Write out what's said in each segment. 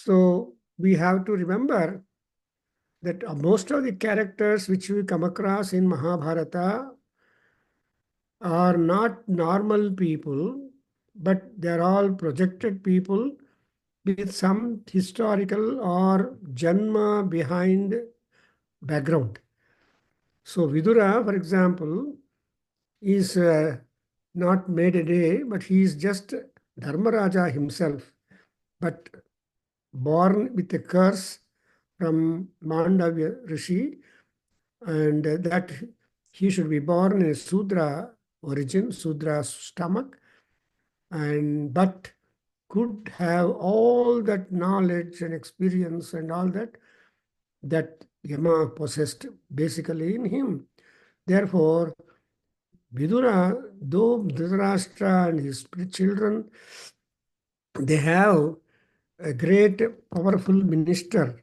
So we have to remember that most of the characters which we come across in Mahabharata are not normal people, but they're all projected people with some historical or Janma behind background. So Vidura, for example, is not made a day, but he is just Dharmaraja himself, but born with a curse from Mandavya Rishi, and that he should be born in a Sudra origin, Sudra stomach, and but could have all that knowledge and experience and all that Yama possessed basically in him. Therefore, Vidura, though Dhritarashtra and his children, they have a great powerful minister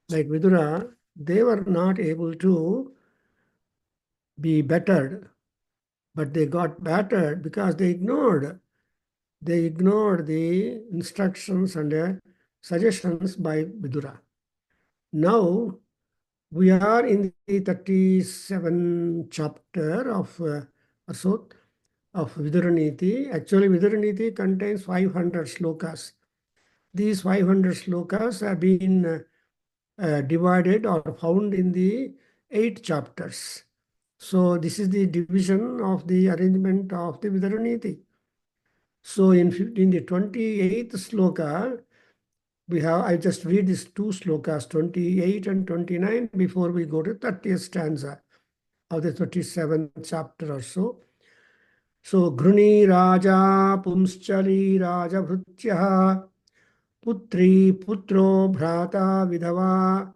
like Vidura, they were not able to be bettered, but they got battered because they ignored the instructions and suggestions by Vidura. Now we are in the 37 chapter of or so of Viduraniti. Actually, Viduraniti contains 500 slokas. These 500 slokas have been divided or found in the 8 chapters. So this is the division of the arrangement of the Viduraniti. So in the 28th sloka, I just read these two slokas, 28 and 29, before we go to 30th stanza of the 37th chapter or so. So, Gruni Raja Pumschali Raja Bhrutya Putri Putro Bhrata Vidhava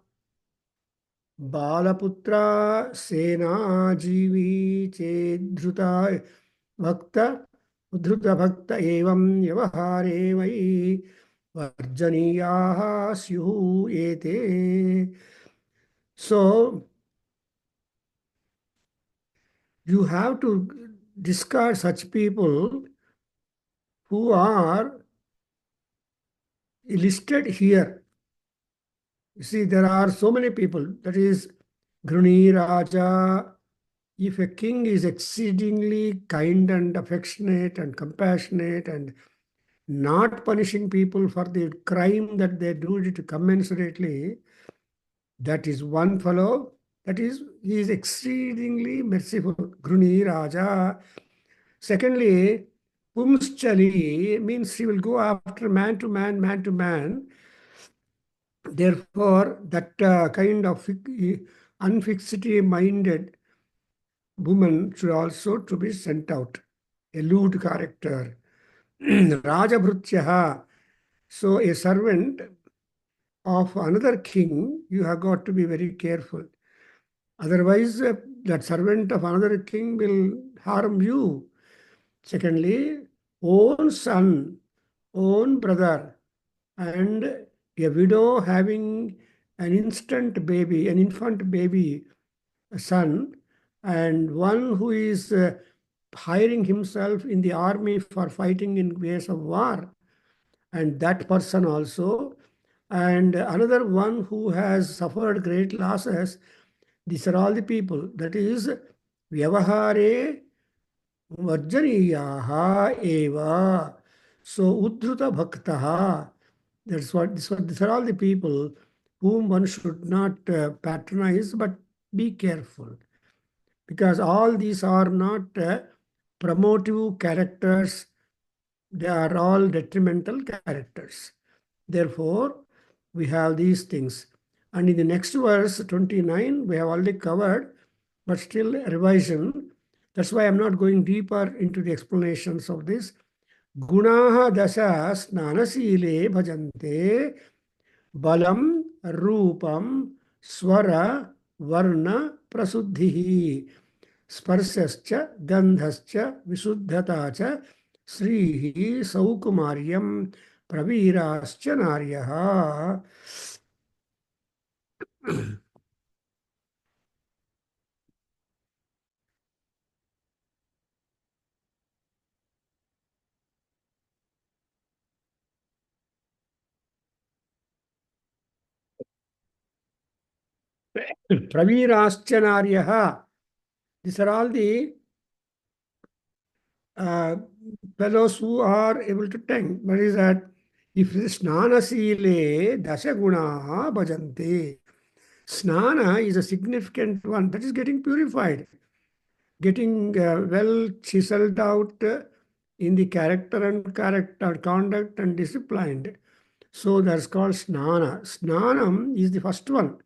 Balaputra Sena Jivi Chedruta Bhakta Udhruta Bhakta Evam Yavahare Vai Varjaniyaha Syuhu Ete. So you have to discard such people who are listed here. You see, there are so many people. That is, Gruni Raja. If a king is exceedingly kind and affectionate and compassionate and not punishing people for the crime that they do it commensurately, that is one fellow. That is, he is exceedingly merciful. Gruni Raja. Secondly, Pumschali means he will go after man to man, man to man. Therefore, that kind of unfixity-minded woman should also to be sent out. A lewd character. Rajabhrutyaha. So a servant of another king, you have got to be very careful. Otherwise, that servant of another king will harm you. Secondly, own son, own brother, and a widow having an infant baby son, and one who is hiring himself in the army for fighting in ways of war, and that person also, and another one who has suffered great losses. These are all the people. That is, Vyavahare Varjaniyaha eva. So Uddhuta Bhaktaha. These are all the people whom one should not patronize, but be careful. Because all these are not promotive characters, they are all detrimental characters. Therefore, we have these things. And in the next verse, 29, we have already covered, but still a revision. That's why I'm not going deeper into the explanations of this. Gunaha dasha snanasile bhajante balam rupam swara varna prasuddhihi स्पर्शश्च गंधश्च विशुद्धता च श्रीः सौकुमार्यं प्रवीराश्च नार्यः. Pravirascha. These are all the uh, fellows who are able to tank. What is that? If snana sile dasaguna bhajante. Snana is a significant one that is getting purified, getting well chiseled out in the character and character, conduct and disciplined. So that's called snana. Snanam is the first one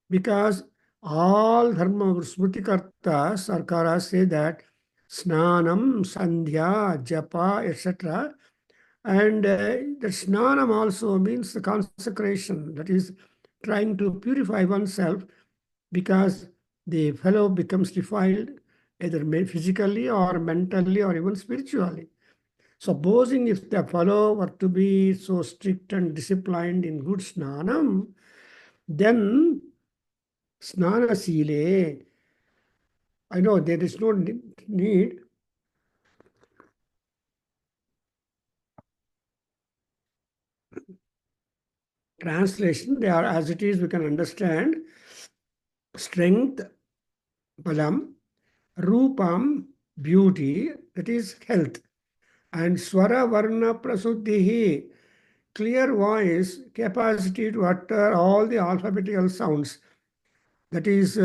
because all dharma smritikartas or karas say that snanam, sandhya, japa, etc. And the snanam also means the consecration, that is trying to purify oneself because the fellow becomes defiled either physically or mentally or even spiritually. Supposing if the fellow were to be so strict and disciplined in good snanam, then snana sile, I know there is no need. Translation, they are as it is, we can understand. Strength, balam, rupam, beauty, that is health. And swara varna prasuddhihi, clear voice, capacity to utter all the alphabetical sounds, that is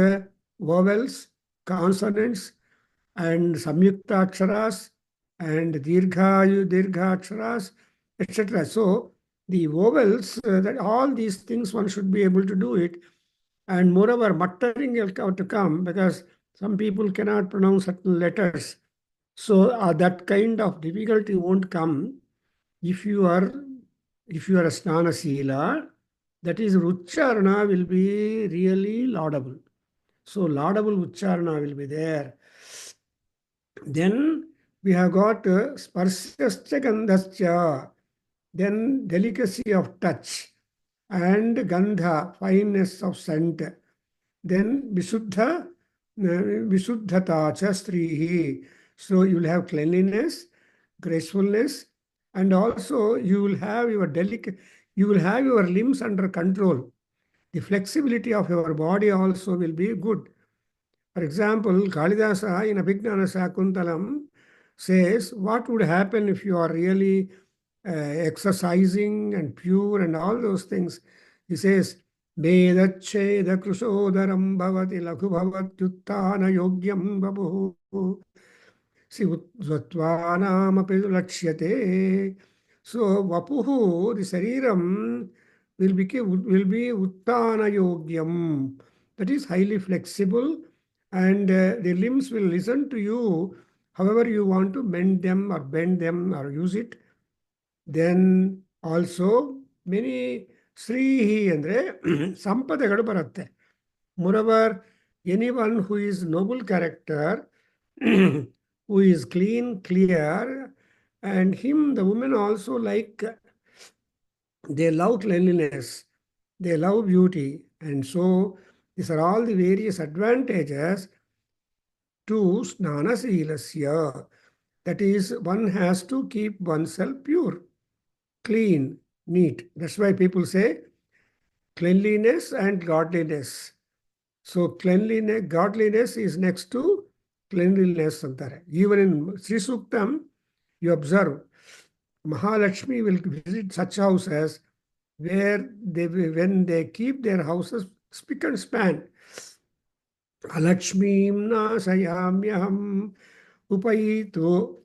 vowels, consonants, and samyukta aksharas, and dirgha aksharas, etc. So the vowels, that all these things one should be able to do it. And moreover, muttering will have to come because some people cannot pronounce certain letters. So that kind of difficulty won't come if you are a snana sila. That is, Ucharana will be really laudable. So laudable Ucharana will be there. Then we have got Sparsyascha Gandhascha, then delicacy of touch, and Gandha, fineness of scent. Then Visuddhata cha strihi. So you will have cleanliness, gracefulness, and also you will have you will have your limbs under control. The flexibility of your body also will be good. For example, Kalidasa in Abhignana Sakuntalam says, what would happen if you are really exercising and pure and all those things? He says, Vedacheda Krusodaram Bhavati Lakhu Bhavatyuttana Yogyam Babu Sivutvatvanamapi Lakshyate. So Vapuhu, the Sariram, will be Uttana Yogyam. That is highly flexible, and the limbs will listen to you however you want to mend them or bend them or use it. Then also many Srihi andre Sampadaಗಳು ಬರುತ್ತೆ. Moreover, anyone who is noble character, who is clean, clear, and him, the women also like, they love cleanliness, they love beauty. And so these are all the various advantages to snana silasya. That is, one has to keep oneself pure, clean, neat. That's why people say cleanliness and godliness. So cleanliness, godliness is next to cleanliness. Even in Sri Suktam, you observe Mahalakshmi will visit such houses where when they keep their houses spick and span. Alakshmim nasayamyaham upayito.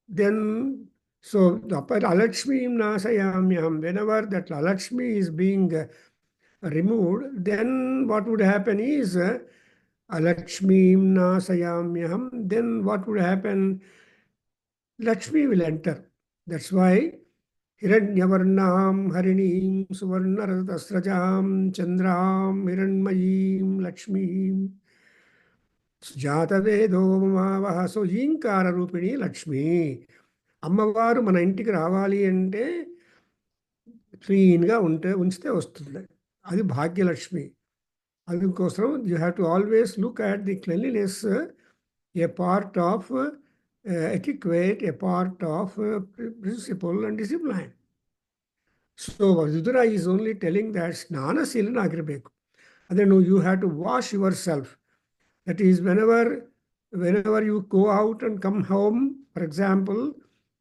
Then, so Alakshmim nasayamyaham, whenever that Alakshmi is being removed, then what would happen is Alakshmim nasayamyaham, then what would happen? Lakshmi will enter. That's why Hiranyavarnam Harinim Suvarnaratasrajam Chandram Hiranmayim Lakshmim Jatavedo Mamavaha. So Yinkara Rupini Lakshmi. అమ్మవారు మన ఇంటికి రావాలి అంటే క్లీన్గా ఉంచితే వస్తుంది. అది భాగ్యలక్ష్మి. అందుకోసం you have to always look at the cleanliness A part of etiquette, a part of principle and discipline. So Vidura is only telling that ಸ್ನಾನ ಶೀಲನ ಆಗಿರಬೇಕು. ಅದನ್ನು you have to wash yourself. That is, whenever you go out and come home, for example,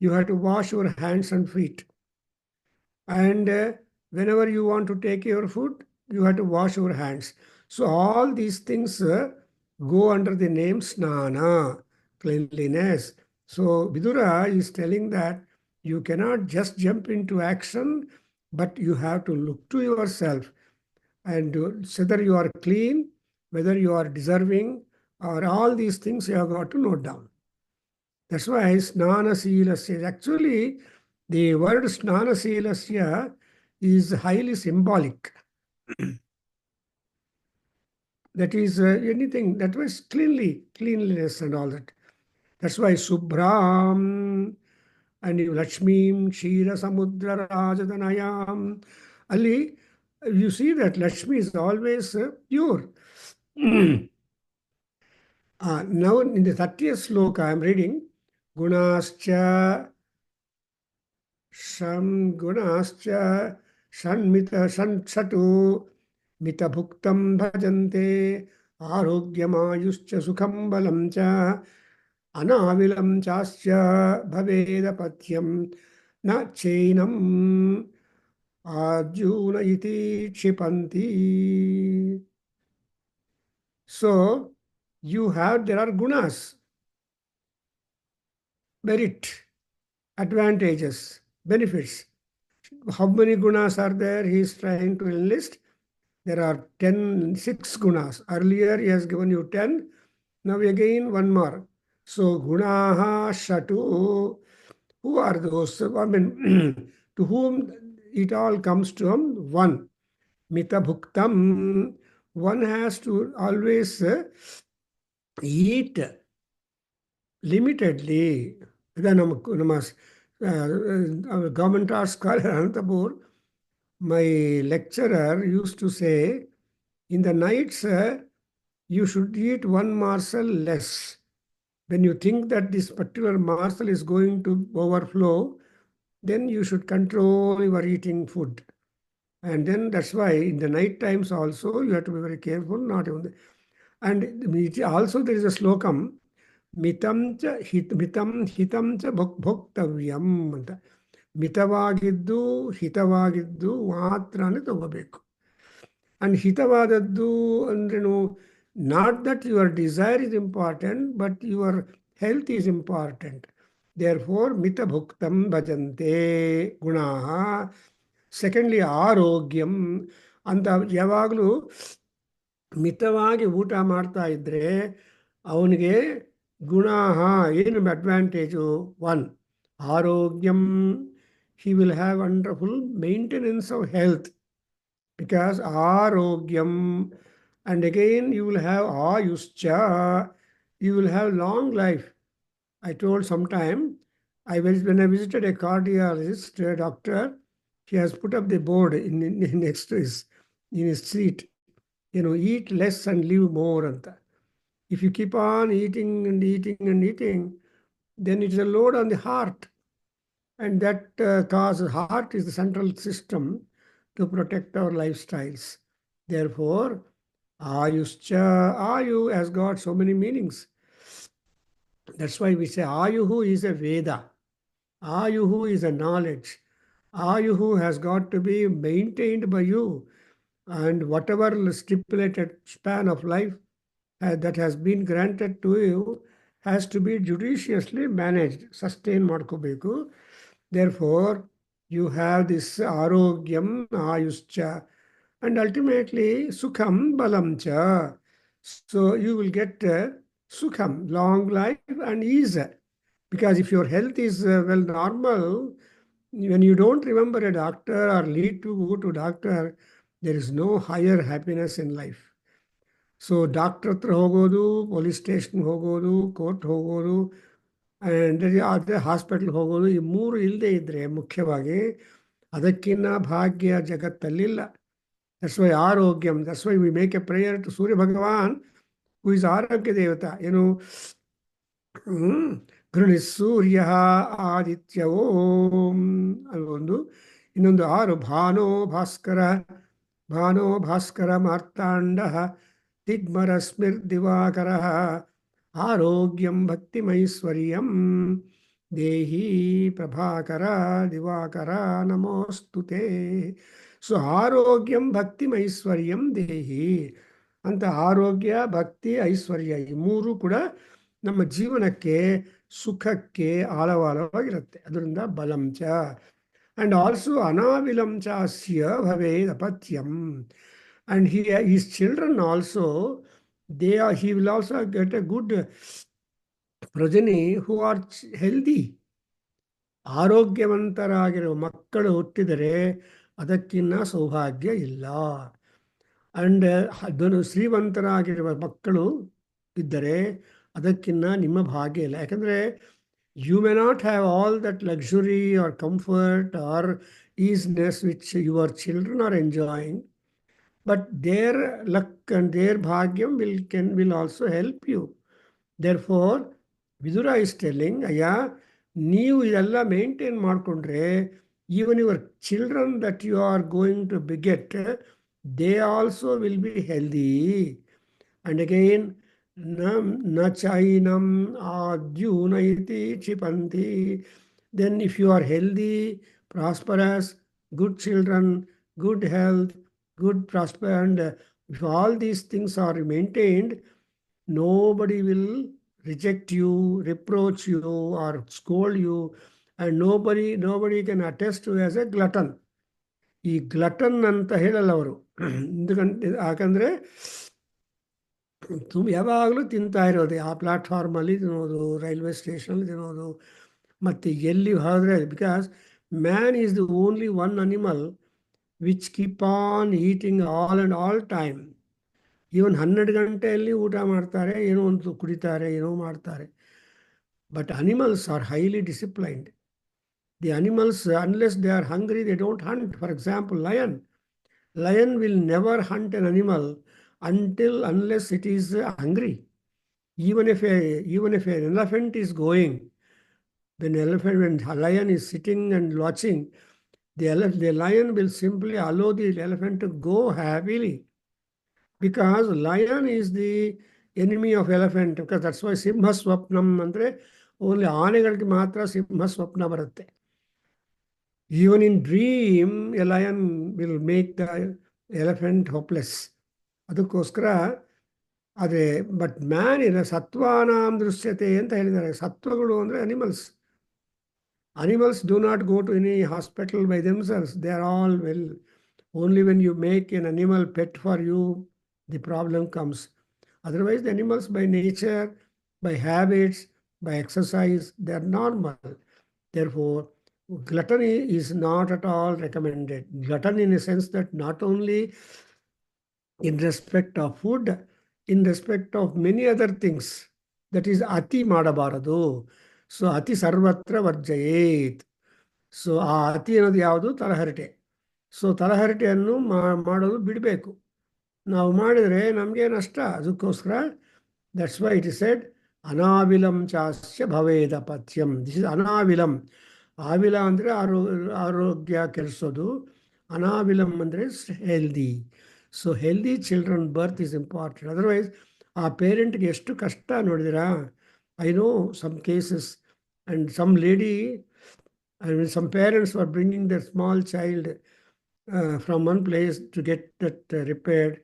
you have to wash your hands and feet. And whenever you want to take your food, you have to wash your hands. So all these things go under the name snana, cleanliness. So Vidura is telling that you cannot just jump into action, but you have to look to yourself and whether you are clean, whether you are deserving, or all these things you have got to note down. That's why snana silasya. Actually, the word snana silasya is highly symbolic. That is anything that was cleanliness and all that. That's why Subhram and Lakshmim Kshira Samudra Rajadanayam. Ali, you see that Lakshmi is always pure. Now in the 30th sloka I am reading, Gunascha Gunascha Satu Mita Bhuktam Bhajante Arogyamayuscha Sukham Balam Cha Anavilam Chasya Bhavedapatyam Na Chainam Arjuna Iti Kshipanti. So there are gunas, merit, advantages, benefits. How many gunas are there? He is trying to enlist. There are 6 gunas. Earlier he has given you 10. Now again one more. So gunaha shatu. Who are those? I mean, to whom it all comes to one. Mita bhuktam. One has to always eat limitedly. Our government arts scholar Anantapur, my lecturer used to say, in the nights, you should eat one morsel less. When you think that this particular morsel is going to overflow, then you should control your eating food. And then that's why in the night times also, you have to be very careful, not even and also there is a slokam, mitam hitam cha bhoktavyam anta. ಹಿತವಾಗಿದ್ದು ಮಾತ್ರನೇ ತಗೋಬೇಕು. And hitavadaddu andrenu, not that your desire is important, but your health is important. Therefore, mita bhuktam bhajante gunaha. Secondly, arogyam ಅಂತ ಯಾವಾಗಲೂ ಮಿತವಾಗಿ ಊಟ ಮಾಡ್ತಾ ಇದ್ರೆ ಅವನಿಗೆ ಗುಣಾಹ ಏನು advantage? 1, ಆರೋಗ್ಯಂ. He will have wonderful maintenance of health, because arogyam, and again you will have ayuscha, you will have long life. I told sometime, when I visited a cardiologist, a doctor, he has put up the board next to his seat, eat less and live more. Anta. If you keep on eating and eating and eating, then it is a load on the heart. And that causes, heart is the central system to protect our lifestyles. Therefore, ayuscha, ayu has got so many meanings. That's why we say ayuhu is a Veda. Ayuhu is a knowledge. Ayuhu has got to be maintained by you. And whatever stipulated span of life that has been granted to you has to be judiciously managed, sustain ಮಾಡ್ಕೋಬೇಕು. Therefore, you have this arogyam, ayuscha, and ultimately sukham balamcha. So you will get sukham, long life and ease. Because if your health is well normal, when you don't remember a doctor or need to go to doctor, there is no higher happiness in life. So doctor ಹತ್ರ ಹೋಗೋದು, police ಸ್ಟೇಷನ್ಗೆ ಹೋಗೋದು, court ಹೋಗೋದು, ಅದೇ ಹಾಸ್ಪಿಟ್ಲ್ಗೆ ಹೋಗೋದು, ಈ 3 ಇಲ್ಲದೆ ಇದ್ದರೆ ಮುಖ್ಯವಾಗಿ ಅದಕ್ಕಿನ್ನ ಭಾಗ್ಯ ಜಗತ್ತಲ್ಲಿಲ್ಲ. ದಟ್ಸ್ ವೈ ಆರೋಗ್ಯಂ. That's why we make a prayer to Surya Bhagavan, who is ಆರೋಗ್ಯ ದೇವತಾ. ಏನು ಗೃಣಿ ಸೂರ್ಯ ಆದಿತ್ಯ ಓಂ ಅಲ್ಲೊಂದು. ಇನ್ನೊಂದು 6 ಭಾನೋ ಭಾಸ್ಕರ ಭಾನೋ ಭಾಸ್ಕರ ಮಾರ್ತಾಂಡಃ ದಿಗ್ಮರಸ್ಮಿರ್ದಿವಾಕರಃ ಆರೋಗ್ಯಂ ಭಕ್ತಿಮೈಶ್ವರ್ಯಂ ದೇಹಿ ಪ್ರಭಾಕರ ದಿವಾಕರ ನಮೋಸ್ತುತೆ. ಸೊ ಆರೋಗ್ಯಂ ಭಕ್ತಿಮೈಶ್ವರ್ಯಂ ದೇಹಿ ಅಂತ ಆರೋಗ್ಯ ಭಕ್ತಿ ಐಶ್ವರ್ಯ ಈ ಮೂರು ಕೂಡ ನಮ್ಮ ಜೀವನಕ್ಕೆ ಸುಖಕ್ಕೆ ಆಳವಾಳವಾಗಿರುತ್ತೆ. ಅದರಿಂದ ಬಲಂ ಚ and also anavilam chasya bhaved apatyam, and his children also, he will also get a good progeny who are healthy. ಆರೋಗ್ಯವಂತರಾಗಿರುವ ಮಕ್ಕಳು ಹುಟ್ಟಿದರೆ ಅದಕ್ಕಿನ್ನ ಸೌಭಾಗ್ಯ ಇಲ್ಲ. ಅಂಡ್ ಅದನ್ನು ಶ್ರೀಮಂತರಾಗಿರುವ ಮಕ್ಕಳು ಇದ್ದರೆ ಅದಕ್ಕಿನ್ನ ನಿಮ್ಮ ಭಾಗ್ಯ ಇಲ್ಲ. ಯಾಕಂದರೆ you may not have all that luxury or comfort or easiness which your children are enjoying, but their luck and their bhagyam will also help you. Therefore, Vidura is telling, Aya, ನೀವು ಇದೆಲ್ಲ maintain ಮಾಡಿಕೊಂಡ್ರೆ even your children that you are going to beget, they also will be healthy. And again, na chainam adyuna iti chipanti. Then if you are healthy, prosperous, good children, good health, good prosper, and if all these things are maintained, nobody will reject you, reproach you, or scold you, and nobody can attest you as a glutton. ಈ ಗ್ಲಟನ್ ಅಂತ ಹೇಳಲ್ಲ ಅವರು. ಯಾಕಂದರೆ ಯಾವಾಗಲೂ ತಿಂತಾ ಇರೋದು, ಆ ಪ್ಲಾಟ್ಫಾರ್ಮಲ್ಲಿ ತಿನ್ನೋದು, ರೈಲ್ವೆ ಸ್ಟೇಷನಲ್ಲಿ ತಿನ್ನೋದು, ಮತ್ತು ಎಲ್ಲಿ ಹೋದರೆ, because man is the only one animal which keep on eating all and all time. Even 12 ಗಂಟೆಯಲ್ಲಿ ಊಟ ಮಾಡ್ತಾರೆ, ಏನೋ ಒಂದು ಕುಡಿತಾರೆ, ಏನೋ ಮಾಡ್ತಾರೆ. But animals are highly disciplined. The animals, unless they are hungry, they don't hunt. For example, lion will never hunt an animal unless it is hungry. Even if an elephant is going, when lion is sitting and watching, the lion will simply allow the elephant to go happily, because lion is the enemy of elephant. Because that's why simha swapnam andre only ಆನೆಗಳಿಗೆ ಮಾತ್ರ ಸಿಂಹ ಸ್ವಪ್ನ ಬರುತ್ತೆ. Even in dream, a lion will make the elephant hopeless. ಅದಕ್ಕೋಸ್ಕರ ಅದೇ. But man ಇಲ್ಲ ಸತ್ವಾನಾಂ ದೃಶ್ಯತೆ ಅಂತ ಹೇಳಿದ್ದಾರೆ. ಸತ್ವಗಳು ಅಂದರೆ animals do not go to any hospital by themselves. They are all well. Only when you make an animal pet for you, the problem comes. Otherwise, the animals by nature, by habits, by exercise, they are normal. Therefore, gluttony is not at all recommended. Gluttony in a sense that not only in respect of food, in respect of many other things. That is ati madabaradu. So ati sarvatra varjayet. So ಆ ಅತಿ ಅನ್ನೋದು ಯಾವುದು? ತಲಹರಟೆ. So ತಲಹರಟೆಯನ್ನು ಮಾಡೋದು ಬಿಡಬೇಕು. ನಾವು ಮಾಡಿದರೆ ನಮಗೆ ನಷ್ಟ. ಅದಕ್ಕೋಸ್ಕರ that's why it is said ಅನಾವಿಲಂ ಚಾಸ್ಯ ಭವೇದ ಪಥ್ಯಂ. ದಿಸ್ ಇಸ್ ಅನಾವಿಲಂ. ಆವಿಲ ಅಂದರೆ ಆರೋಗ್ಯ ಕೆಡಿಸೋದು, ಅನಾವಿಲಂ ಅಂದರೆ healthy. So healthy children birth is important. Otherwise ಆ ಪೇರೆಂಟ್ಗೆ ಎಷ್ಟು ಕಷ್ಟ ನೋಡಿದಿರಾ? I know some cases and some lady and some parents were bringing their small child from one place to get that repaired.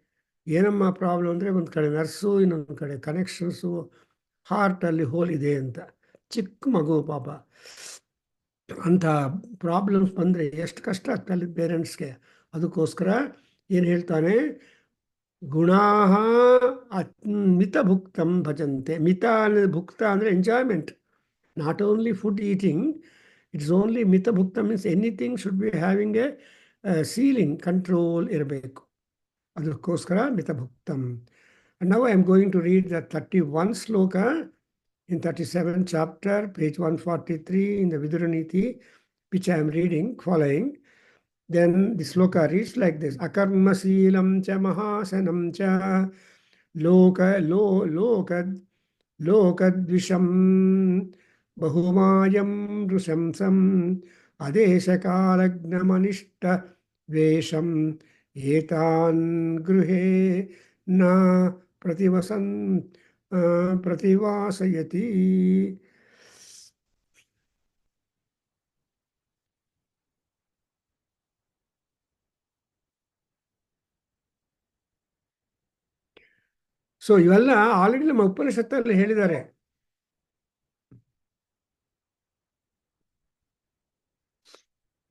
ಏನಮ್ಮ ಪ್ರಾಬ್ಲಮ್ ಅಂದರೆ ಒಂದು ಕಡೆ nurse, ಇನ್ನೊಂದು ಕಡೆ ಕನೆಕ್ಷನ್ಸು, ಹಾರ್ಟಲ್ಲಿ ಹೋಲ್ ಇದೆ ಅಂತ. ಚಿಕ್ಕ ಮಗು ಪಾಪ. ಅಂಥ ಪ್ರಾಬ್ಲಮ್ಸ್ ಬಂದರೆ ಎಷ್ಟು ಕಷ್ಟ ಆಗ್ತಲ್ಲಿ ಪೇರೆಂಟ್ಸ್ಗೆ. ಅದಕ್ಕೋಸ್ಕರ ಏನು ಹೇಳ್ತಾನೆ? ಗುಣಾಹ ಮಿತ ಭುಕ್ತಂ ಭಜಂತೆ. ಮಿತ ಅಂದರೆ ಭುಕ್ತ ಅಂದರೆ enjoyment, not only food eating. It's only mita bhukta means anything should be having a ceiling, control ಇರಬೇಕು. ಅದಕ್ಕೋಸ್ಕರ ಮಿತ ಭುಕ್ತಂ. And now I am going to read the 31 sloka in 37th chapter, page 143 in the Viduraniti, which I am reading, following. Then the sloka reads like this: Akarma seelam cha mahasanam cha lokadvisham ಬಹುಮಾಯಂ ನೃಶಂಸಂ ಅದೇಶಕಾಲಜ್ಞಮನಿಷ್ಟ ವೇಷಂ एतान् गृहे न प्रतिवसन् प्रतिवासयति. So ಇವೆಲ್ಲ already ನಮ್ಮ ಉಪನಿಷತ್ತಲ್ಲಿ ಹೇಳಿದ್ದಾರೆ.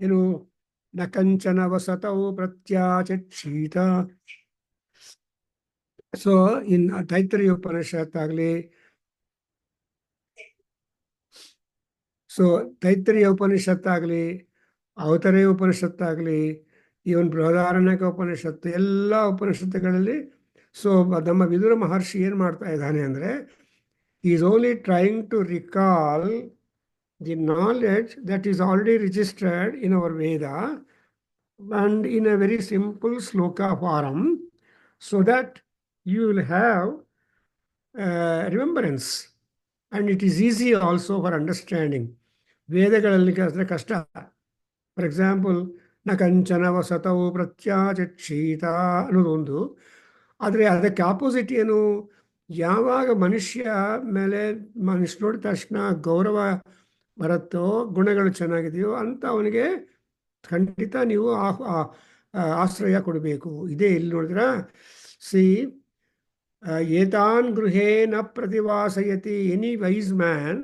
ಏನು ನ ಕಂಚನ ವಸತೌ ಪ್ರತ್ಯಾಚಕ್ಷೀತ. So in ತೈತ್ರಿಯ Upanishad ಆಗಲಿ, so ತೈತ್ರಿಯ ಉಪನಿಷತ್ತಾಗಲಿ, ಅವತರೇಯ ಉಪನಿಷತ್ತಾಗಲಿ, ಇವನ್ ಬೃಹದಾರಣ್ಯಕ ಉಪನಿಷತ್ತು, ಎಲ್ಲ ಉಪನಿಷತ್ತುಗಳಲ್ಲಿ ಸೊ ನಮ್ಮ ವಿದುರ ಮಹರ್ಷಿ ಏನು ಮಾಡ್ತಾ ಇದ್ದಾನೆ ಅಂದರೆ, is only trying to recall the knowledge that is already registered in our Veda and in a very simple sloka form, so that you will have remembrance and it is easy also for understanding. ವೇದಗಳಲ್ಲಿ ಕಷ್ಟ. For example, ನ ಕಂಚನ ವಸತವು ಪ್ರತ್ಯಾಚಕ್ಷೀತ ಅನ್ನೋದೊಂದು. ಆದರೆ ಅದಕ್ಕೆ opposite ಏನು? ಯಾವಾಗ ಮನುಷ್ಯ ಮೇಲೆ ಮನುಷ್ಯ ನೋಡಿದ ತಕ್ಷಣ ಗೌರವ ಬರುತ್ತೋ, ಗುಣಗಳು ಚೆನ್ನಾಗಿದೆಯೋ ಅಂತ ಅವನಿಗೆ ಖಂಡಿತ ನೀವು ಆಶ್ರಯ ಕೊಡಬೇಕು. ಇದೇ ಇಲ್ಲಿ ನೋಡಿದ್ರ, ಸಿ ಏತಾನ್ ಗೃಹೇ ನ ಪ್ರತಿವಾಸಯತಿ. Any wise man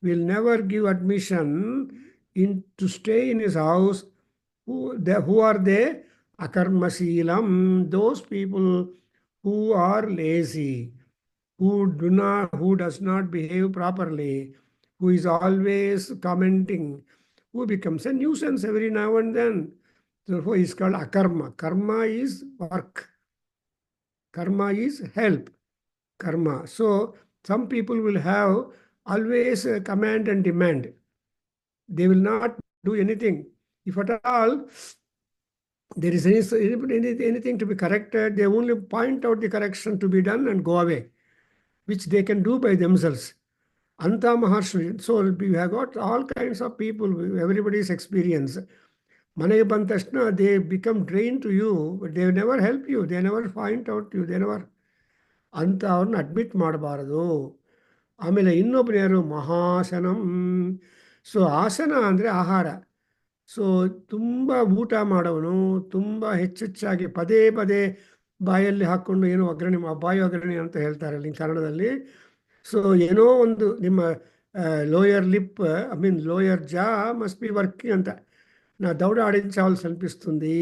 will never give admission to stay in his house. Who are they? Akarmaseelam. Those people who are lazy, who does not behave properly, who is always commenting, who becomes a nuisance every now and then. Therefore, he is called akarma. Karma is work. Karma is help. Karma. So, some people will have always command and demand. They will not do anything. If at all there is anything to be corrected, they only point out the correction to be done and go away, which they can do by themselves. Anta Maharshi. So we have got all kinds of people, everybody's experience. Manage ಬಂದ ತಕ್ಷಣ they become drained to you, but they never help you, they never point out you, they never. ಅಂತ ಅವ್ರನ್ನ admit ಮಾಡಬಾರದು. ಆಮೇಲೆ ಇನ್ನೊಬ್ಬರು ಯಾರು? ಮಹಾಸನಂ. So ಆಸನ ಅಂದರೆ ಆಹಾರ. ಸೊ ತುಂಬ ಊಟ ಮಾಡೋನು, ತುಂಬ ಹೆಚ್ಚೆಚ್ಚಾಗಿ ಪದೇ ಪದೇ ಬಾಯಲ್ಲಿ ಹಾಕ್ಕೊಂಡು ಏನೋ ಒಗ್ಗರಣೆ, ಬಾಯಿ ಒಗ್ಗರಣೆ ಅಂತ ಹೇಳ್ತಾರೆ ಅಲ್ಲಿ ಕನ್ನಡದಲ್ಲಿ. ಸೊ ಏನೋ ಒಂದು ನಿಮ್ಮ lower lip, I mean lower జా మస్ట్ బి వర్కింగ్ అంట. నా దవడ ఆడించాల్సి అనిపిస్తుంది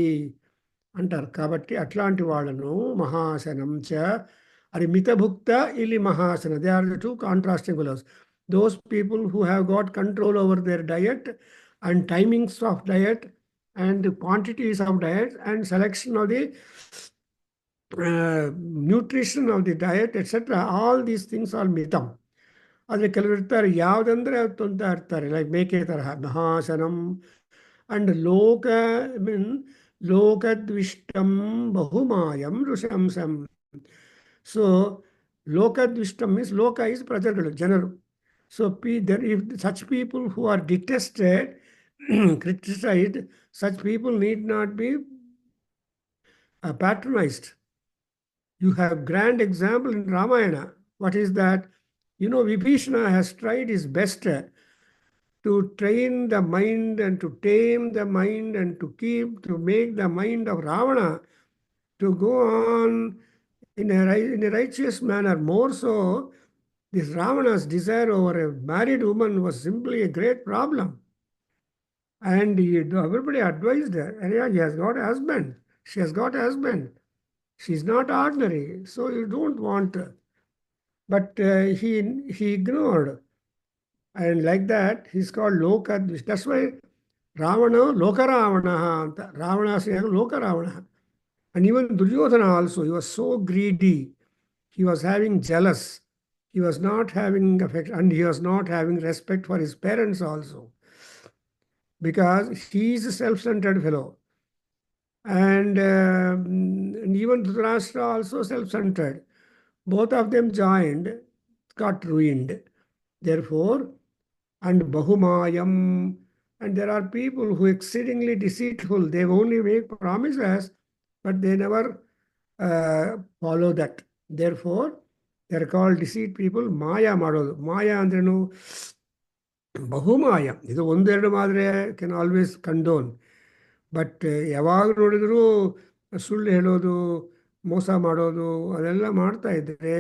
అంటారు. కాబట్టి అట్లాంటి వాళ్ళను మహాసనం చ. అది మితభుక్త, ili mahasana. They are the two contrasting fellows. Those people who have got control over their diet and timings of diet and quantities of diet and selection of the nutrition of the diet, etc. All these things are mitam. ಆದರೆ ಕೆಲವರು ಇರ್ತಾರೆ, ಯಾವುದಂದ್ರೆ ಅದು ತೊಂತ ಇರ್ತಾರೆ, like ಮೇಕೆ ತರಹ. ಮಹಾಸನಂ and ಲೋಕ ಮೀನ್ ಲೋಕದ್ವಿಷ್ಟಂ ಬಹುಮಾಯಂ ಋಷಂಸಂ. So ಲೋಕದ್ವಿಷ್ಟಂ means ಲೋಕ ಈಸ್ ಪ್ರಜೆಗಳು, ಜನರು. So if such people who are detested, criticized, such people need not be patronized. You have grand example in Ramayana. What is that? Vibhishana has tried his best to train the mind and to tame the mind and to make the mind of Ravana to go on in a righteous manner. More so, this Ravana's desire over a married woman was simply a great problem. And everybody advised her, he has got a husband, she has got a husband, she's not ordinary, so you don't want her. But he ignored. And like that, he's called Lokadvish. That's why Ravana, Lokaravana, Ravana is Lokaravana. And even Duryodhana also, he was so greedy. He was having jealous. He was not having affection, and he was not having respect for his parents also. Because he is a self-centered fellow. And even Dhritarashtra also self-centered. Both of them joined, got ruined. Therefore, and Bahumayam, and there are people who are exceedingly deceitful. They only make promises, but they never follow that. Therefore, they are called deceit people. Maya ಮಾಡೋದು. ಮಾಯಾ ಅಂದ್ರೇನು? ಬಹುಮಾಯ. ಇದು ಒಂದೆರಡು ಮಾತ್ರ can always ಕಂಡೋನ್. But ಯಾವಾಗ ನೋಡಿದರೂ ಸುಳ್ಳು ಹೇಳೋದು, ಮೋಸ ಮಾಡೋದು ಅದೆಲ್ಲ ಮಾಡ್ತಾ ಇದ್ದರೆ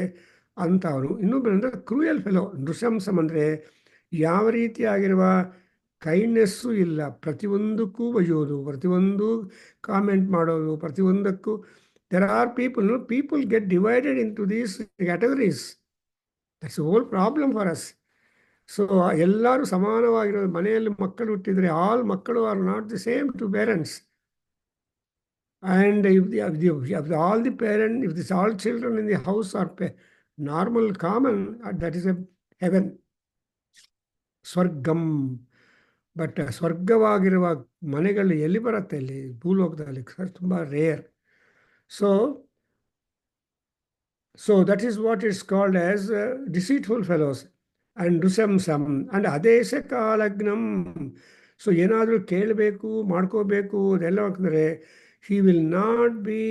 ಅಂಥವನು. ಇನ್ನೊಬ್ಬರು ಅಂದರೆ ಕ್ರೂಯಲ್ ಫೆಲೋ, ನೃಶಂಸಂ ಅಂದರೆ ಯಾವ ರೀತಿಯಾಗಿರುವ ಕೈಂಡ್ನೆಸ್ಸು ಇಲ್ಲ. ಪ್ರತಿಯೊಂದಕ್ಕೂ ಬೈಯೋದು, ಪ್ರತಿಯೊಂದು ಕಾಮೆಂಟ್ ಮಾಡೋದು, ಪ್ರತಿಯೊಂದಕ್ಕೂ. There are people get divided into these categories. That's whole problem for us. So ಎಲ್ಲರೂ ಸಮಾನವಾಗಿರೋದು. ಮನೆಯಲ್ಲಿ ಮಕ್ಕಳು ಹುಟ್ಟಿದರೆ ಆಲ್ ಮಕ್ಕಳು are not the same to parents. And if all the parents, if this all children in the house are normal, common, that is a heaven, ಸ್ವರ್ಗಂ. But ಸ್ವರ್ಗವಾಗಿರುವ ಮನೆಗಳು ಎಲ್ಲಿ ಬರುತ್ತೆ? ಇಲ್ಲಿ ಭೂಲೋಕದಲ್ಲಿ ತುಂಬ rare. So that is what it's called as deceitful fellows and ಡುಸಂಸಂ and ಅದೇಶ ಕಾಲಗ್ನಂ. ಸೊ ಏನಾದರೂ ಕೇಳಬೇಕು, ಮಾಡ್ಕೋಬೇಕು ಅದೆಲ್ಲ ಅಂದರೆ he will not be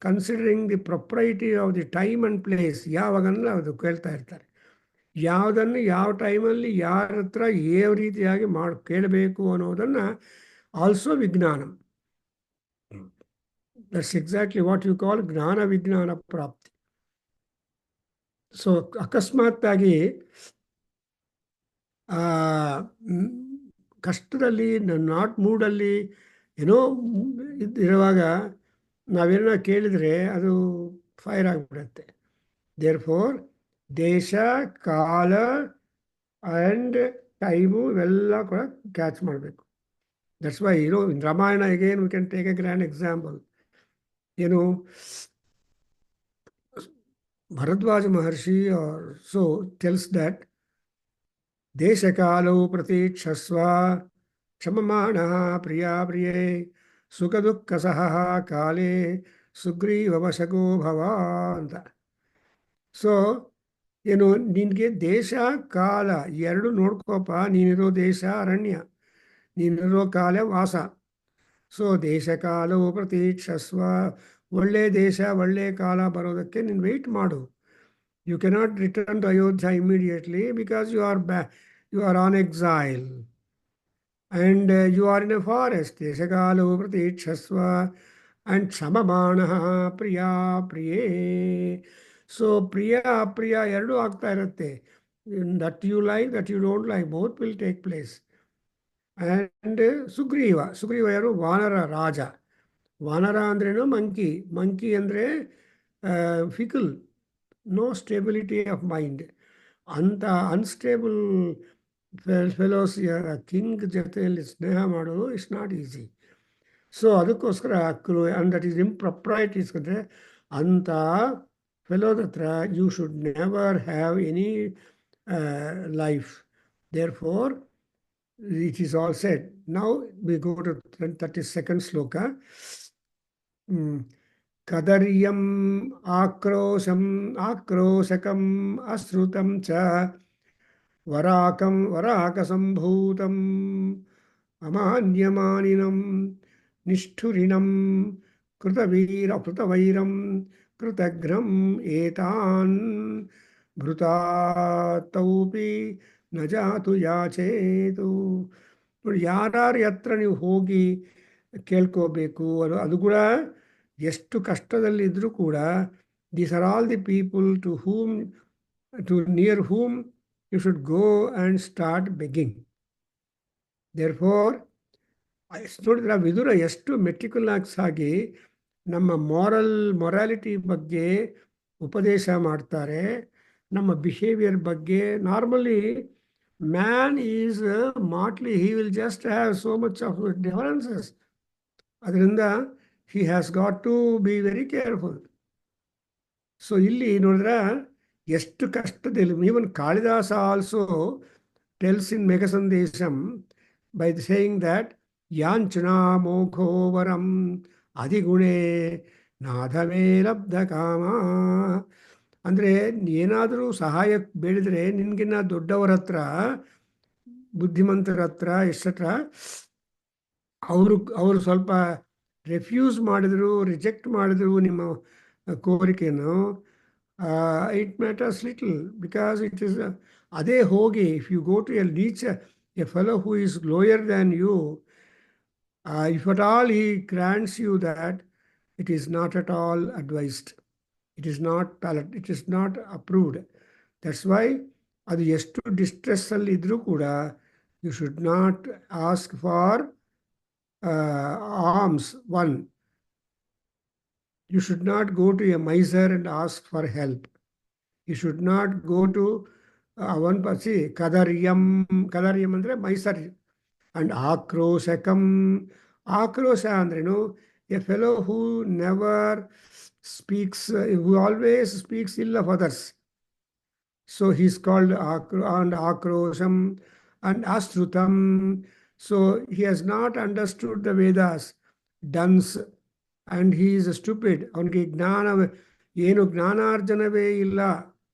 considering the propriety of the time and place. ಯಾವಾಗಲ್ಲ ಅದು ಕೇಳ್ತಾ ಇರ್ತಾರೆ. ಯಾವುದನ್ನು ಯಾವ ಟೈಮಲ್ಲಿ ಯಾರ ಹತ್ರ ಯಾವ ರೀತಿಯಾಗಿ ಕೇಳಬೇಕು ಅನ್ನೋದನ್ನು ಆಲ್ಸೋ ವಿಜ್ಞಾನ. That's exactly what you call ಜ್ಞಾನ ವಿಜ್ಞಾನ ಪ್ರಾಪ್ತಿ. ಸೊ ಅಕಸ್ಮಾತ್ತಾಗಿ ಕಷ್ಟದಲ್ಲಿ, ನಾಟ್ ಮೂಡಲ್ಲಿ ಏನೋ ಇರುವಾಗ ನಾವೇನೋ ಕೇಳಿದರೆ ಅದು ಫೈರ್ ಆಗಿಬಿಡುತ್ತೆ. ದೇರ್ ಫೋರ್ ದೇಶ, ಕಾಲ ಆ್ಯಂಡ್ ಟೈಮು ಇವೆಲ್ಲ ಕೂಡ ಕ್ಯಾಚ್ ಮಾಡಬೇಕು. That's why in Ramayana again we can take A grand example. ಏನು, ಭರದ್ವಾಜ ಮಹರ್ಷಿ ಸೊ ಟೆಲ್ಸ್ ದಟ್ ದೇಶ ಕಾಲವು ಪ್ರತೀಕ್ಷಸ್ವ ಕ್ಷಮಮಾಣಃ ಪ್ರಿಯಾ ಪ್ರಿಯೇ ಸುಖ ದುಃಖ ಸಹ ಕಾಲೇ ಸುಗ್ರೀವವಶಕೋ ಭವ ಅಂತ. ಸೊ ಏನು, ನಿನಗೆ ದೇಶ ಕಾಲ ಎರಡು ನೋಡ್ಕೋಪ. ನೀನಿರೋ ದೇಶ ಅರಣ್ಯ, ನೀನಿರೋ ಕಾಲ ವಾಸ. ಸೊ ದೇಶ ಕಾಲವು ಪ್ರತೀಕ್ಷಸ್ವ. ಒಳ್ಳೆ ದೇಶ ಒಳ್ಳೆ ಕಾಲ ಬರೋದಕ್ಕೆ ನೀನು ವೆಯ್ಟ್ ಮಾಡು. You cannot return to Ayodhya immediately because you are on exile. And you are in a forest. Deshakalo pratikshasva and ಕ್ಷಮಮಾಣಃ ಪ್ರಿಯಾ ಪ್ರಿಯೇ. ಸೊ ಪ್ರಿಯ ಅಪ್ರಿಯ ಎರಡೂ ಆಗ್ತಾ ಇರುತ್ತೆ. That you like, that you don't like, both will take place. And Sugriva ಯಾರು? ವಾನರ ರಾಜ. ವಾನರ ಅಂದ್ರೇನು? ಮಂಕಿ ಅಂದರೆ fickle, no stability of mind. ಅಂಥ ಅನ್ಸ್ಟೇಬಲ್ ಫೆಲೋಸ್ ಕಿಂಗ್ ಜೊತೆಯಲ್ಲಿ ಸ್ನೇಹ ಮಾಡೋದು ಇಟ್ಸ್ ನಾಟ್ ಈಸಿ. ಸೊ ಅದಕ್ಕೋಸ್ಕರ ಆ್ಯಂಡ್ ದಟ್ ಈಸ್ ಇಂಪ್ರೊಪ್ರೈಟೀಸ್ ಅಂದರೆ ಅಂಥ ಫೆಲೋದ ಹತ್ರ you should never have any life. Therefore it is all said. Now we go to 32nd shloka. ಕದರ್ಯಂ ಆಕ್ರೋಶಕಂ ಅಶ್ರುತಂ ಚ ವರಾಕಸಂಭೂತಂ ಅಮಾನ್ಯಮಾನಿನಂ ನಿಷ್ಠುರಿಣಂ ಕೃತವೈರಂ ಕೃತಘ್ನಂ ಏತಾನ್ ಭೃತಾತೌಪಿ ನ ಜಾತು ಯಾಚೇತು. ನೋಡಿ, ಯಾರ್ಯಾರ ಹತ್ರ ನೀವು ಹೋಗಿ ಕೇಳ್ಕೋಬೇಕು ಅದು ಕೂಡ ಎಷ್ಟು ಕಷ್ಟದಲ್ಲಿದ್ದರೂ ಕೂಡ these are all the people to near whom you should go and start begging. Therefore, ನೋಡಿದ್ರೆ ವಿದುರ ಎಷ್ಟು ಮೆಟಿಕ್ಯುಲಸ್ ಆಗಿ ನಮ್ಮ ಮೊರಾಲಿಟಿ ಬಗ್ಗೆ ಉಪದೇಶ ಮಾಡ್ತಾರೆ, ನಮ್ಮ ಬಿಹೇವಿಯರ್ ಬಗ್ಗೆ. Normally man is motley, he will just have so much of differences. ಅದರಿಂದ he has got to be very careful. So ಇಲ್ಲಿ ನೋಡಿದ್ರೆ ಎಷ್ಟು ಕಷ್ಟದಲ್ಲಿ, even Kalidasa also tells in Meghasandesham by saying that ಯಾಂಚನಾ ಮೋಘೋ ವರಂ ಅಧಿಗುಣೇ ನಾಧವೇ ಲಬ್ಧ ಕಾಮ. ಅಂದರೆ ಏನಾದರೂ ಸಹಾಯ ಬೇಡಿದರೆ ನಿನಗಿನ್ನ ದೊಡ್ಡವರ ಹತ್ರ, ಬುದ್ಧಿಮಂತರ ಹತ್ರ, ಎಕ್ಸೆಟ್ರಾ ಅವರು ಸ್ವಲ್ಪ ರೆಫ್ಯೂಸ್ ಮಾಡಿದ್ರು, ರಿಜೆಕ್ಟ್ ಮಾಡಿದ್ರು ನಿಮ್ಮ ಕೋರಿಕೆಯನ್ನು, it matters little because it is ಅದೇ ಹೋಗಿ if you go to a reach a fellow who is lower than you, if at all he grants you that, it is not at all advised. It is not approved. That's why ಅದು ಎಷ್ಟು ಡಿಸ್ಟ್ರೆಸ್ಸಲ್ಲಿ ಇದ್ರೂ ಕೂಡ you should not ask for alms one. You should not go to a miser and ask for help. You should not go to one person. Kadaryam ಅಂದರೆ miser. And ಆಕ್ರೋಶಕಂ. ಆಕ್ರೋಶ ಅಂದ್ರೇನು? A fellow who never speaks, who always speaks ill of others. So he's called and akrosham and astrutam. So he has not understood the Vedas, dunce, and he is stupid. ಅವನಿಗೆ ಏನು ಜ್ಞಾನಾರ್ಜನವೇ ಇಲ್ಲ,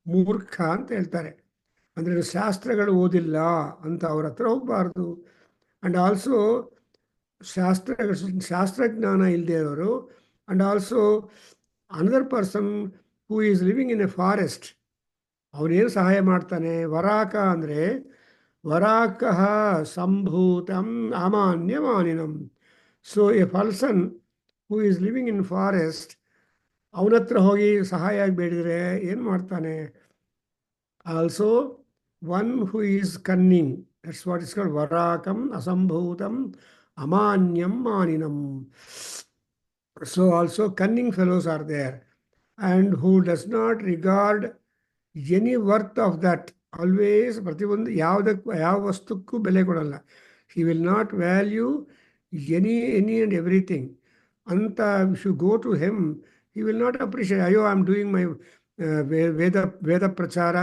ಮೂರ್ಖ ಅಂತ ಹೇಳ್ತಾರೆ. ಅಂದರೆ ಶಾಸ್ತ್ರಗಳು ಓದಿಲ್ಲ ಅಂತ ಅವ್ರ ಹತ್ರ ಹೋಗಬಾರ್ದು. ಆ್ಯಂಡ್ ಆಲ್ಸೋ ಶಾಸ್ತ್ರಜ್ಞಾನ ಇಲ್ಲದೆ ಇರೋರು. And also another person who is living in a forest, ಅವನೇನು ಸಹಾಯ ಮಾಡ್ತಾನೆ? ವರಾಕ ಅಂದರೆ ವರಾಕಃ ಸಂಭೂತಂ ಅಮಾನ್ಯಮಾನಿನಂ. So a person who is living in forest, ಅವನ ಹತ್ರ ಹೋಗಿ ಸಹಾಯ ಬೇಡಿದರೆ ಏನು ಮಾಡ್ತಾನೆ? Also one who is cunning, that's what is called ವರಾಕಂ ಅಸಂಭೂತಂ ಅಮಾನ್ಯಂ ಮಾನಿನಂ. So also cunning fellows are there, and who does not regard any worth of that. Always ಪ್ರತಿಯೊಂದು ಯಾವ ವಸ್ತುಕ್ಕೂ ಬೆಲೆ ಕೊಡಲ್ಲ. He will not value any and everything. ಅಂತ if you go to him, he will not appreciate. Ayo, I am doing my ವೇದ ಪ್ರಚಾರ,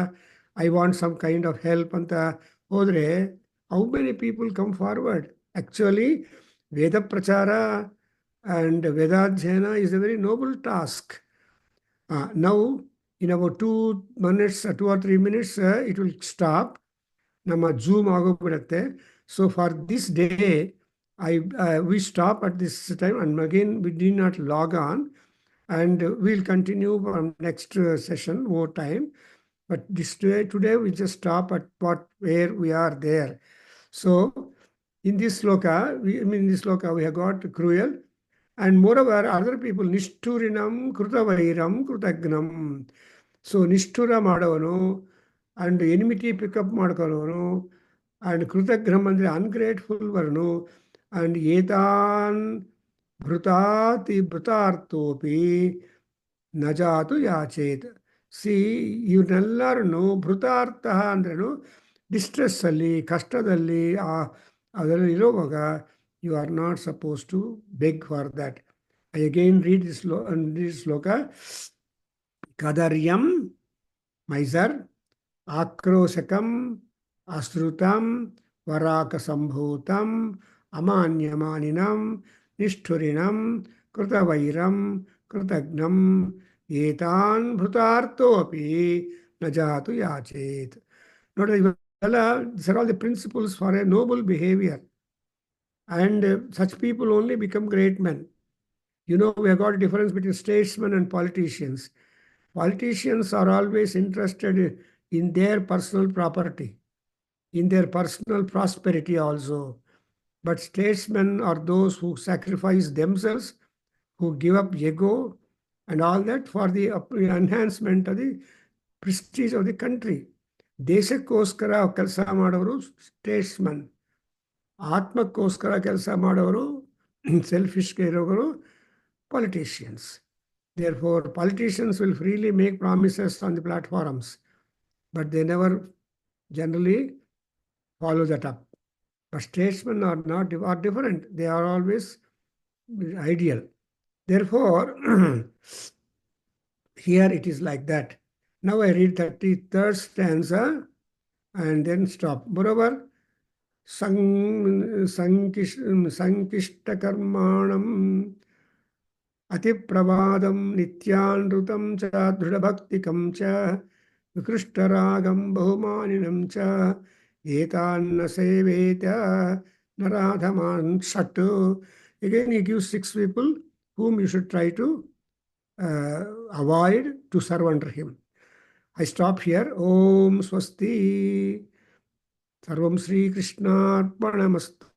I want some kind of help ಅಂತ ಹೋದರೆ how many people come forward? Actually, ವೇದ ಪ್ರಚಾರ and Vedadhyana is a very noble task. Now, in about 2 minutes, 2 or 3 minutes, it will stop. ನಮ್ಮ Zoom ಆಗೋಗ್ಬಿಡುತ್ತೆ. So for this day, we stop at this time, and again we did not log on, and we'll continue from next session more time. But today we just stop at where we are there. So in this sloka, we have got cruel. And moreover, other people, nishturinam krutavairam krutagnam. So nishtura madavanu and enmity pick up madkonovanu, and krutagnam andre ungrateful varnu, and etan bhrutati bhrutartopi najatu yachet. See, ಇವನ್ನೆಲ್ಲರನ್ನು ಭೃತಾರ್ಥ ಅಂದ್ರೇನು? ಡಿಸ್ಟ್ರೆಸ್ಸಲ್ಲಿ, ಕಷ್ಟದಲ್ಲಿ ಅದರಲ್ಲಿ ಇರೋವಾಗ you are not supposed to beg for that. I again read this sloka. Kadaryam, miser, akrosakam, asrutam, varaka sambhutam, amanyamaninam, nishthurinam, krutavairam, krutagnam, etan bhutarto api najatu yachet. Notice, these are all the principles for a noble behavior. And such people only become great men. You know, we have got a difference between statesmen and politicians. Politicians are always interested in their personal property, in their personal prosperity also. But statesmen are those who sacrifice themselves, who give up ego and all that for the enhancement of the prestige of the country. ದೇಶಕ್ಕೋಸ್ಕರ ಕೆಲಸ ಮಾಡೋರು statesman. ಆತ್ಮಕ್ಕೋಸ್ಕರ ಕೆಲಸ ಮಾಡೋರು, ಸೆಲ್ಫಿಶ್ಗೆ ಇರೋರು politicians. Therefore, politicians will freely make promises on the platforms, but they never generally follow that up. But statesmen are different. They are always ideal. Therefore, here it is like that. Now I read 33rd stanza and then stop. Moreover, ಸಂಕಿಷ್ಟಕರ್ಮಾಣಂ ಅತಿಪ್ರವಾದಂ ನಿತ್ಯಾನೃತಂ ಚ ದೃಢಭಕ್ತಿಕಂ ಚ ವಿಕೃಷ್ಟರಾಗಂ ಬಹುಮಾನಿನಂ ಚ ಏತಾನ್ನ ಸೇವೇತ ನರಾಧಮಾನ್ ಷಟ್. Again, he gives 6 people whom you should try to avoid to serve under him. I stop here. Om Swasti. Sarvam Sri Krishna Arpanamastu.